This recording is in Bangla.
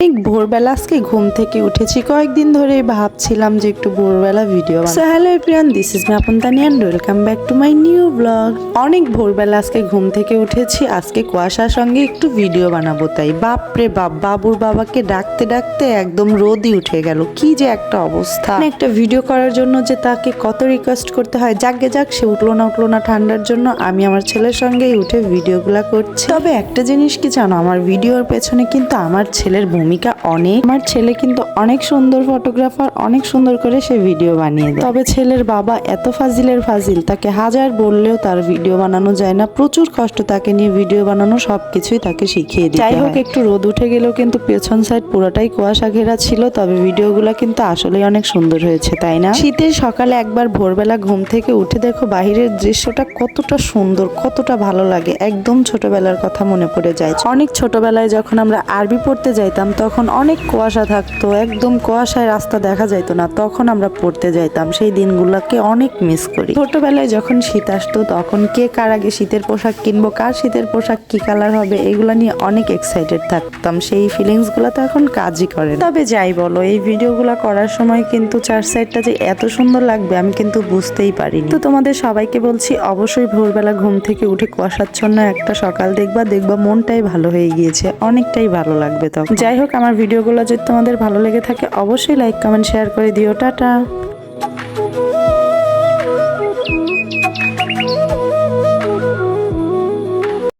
অনেক ভোরবেলা আজকে ঘুম থেকে উঠেছি, কয়েকদিন ধরে ভাবছিলাম যে একটু ভোরবেলা ভিডিও বানাবো। So hello everyone, this is me আপন Tania and welcome back to my new blog. অনেক ভোরবেলা আজকে ঘুম থেকে উঠেছি, আজকে কুয়াশার সঙ্গে একটু ভিডিও বানাবো। তাই বাপরে বাপ, বাবুর বাবাকে ডাকতে ডাকতে একদম রোদই উঠে গেল। কি যে একটা অবস্থা, একটা ভিডিও করার জন্য যে তাকে কত রিকোয়েস্ট করতে হয়। যাকে যাক, সে উঠলো না ঠান্ডার জন্য। আমি আমার ছেলের সঙ্গেই উঠে ভিডিওগুলা করছি। তবে একটা জিনিস কি জানো, আমার ভিডিওর পেছনে কিন্তু আমার ছেলের ভূমিকা অনেক। আমার ছেলে কিন্তু অনেক সুন্দর ফটোগ্রাফার, অনেক সুন্দর করে সে ভিডিও বানিয়ে দেয়। তবে ছেলের বাবা এত ফাজিলের ফাজিল, তাকে হাজার বললেও তার ভিডিও বানানো যায় না। প্রচুর কষ্ট তাকে নিয়ে ভিডিও বানানো, সবকিছুই তাকে শিখিয়ে দিতে হয়। যাই হোক, একটু রোদ উঠে গেলেও কিন্তু পেছন সাইড পুরোটাই কুয়াশা ঘেরা ছিল। তবে ভিডিওগুলো কিন্তু আসলেই অনেক সুন্দর হয়েছে, তাই না? শীতের সকালে একবার ভোরবেলা ঘুম থেকে উঠে দেখো বাহিরের দৃশ্যটা কতটা সুন্দর, কতটা ভালো লাগে। একদম ছোটবেলার কথা মনে পড়ে যায়। অনেক ছোটবেলায় যখন আমরা আরবি পড়তে যাইতাম তখন অনেক কুয়াশা থাকতো, একদম কুয়াশায় রাস্তা দেখা যাইতো না। তখন আমরা পড়তে যাইতাম, সেই দিনগুলোকে অনেক মিস করি। ছোটবেলায় যখন শীত আসতো তখন কে কার আগে শীতের পোশাক কিনবো, কার শীতের পোশাক কি কালার হবে, এগুলো নিয়ে অনেক এক্সাইটেড থাকতাম। সেই ফিলিংস গুলো তো এখন কাজই করে। তবে যাই বলো, এই ভিডিওগুলো করার সময় কিন্তু চার সাইডটা যে এত সুন্দর লাগবে আমি কিন্তু বুঝতেই পারিনি। তো তোমাদের সবাইকে বলছি, অবশ্যই ভোরবেলা ঘুম থেকে উঠে কুয়াশাচ্ছন্ন একটা সকাল দেখবা মনটাই ভালো হয়ে গিয়েছে, অনেকটাই ভালো লাগবে তখন। যাই হোক, আমার ভিডিওগুলো যদি তোমাদের ভালো লেগে থাকে অবশ্যই লাইক কমেন্ট শেয়ার করে দিও। টাটা।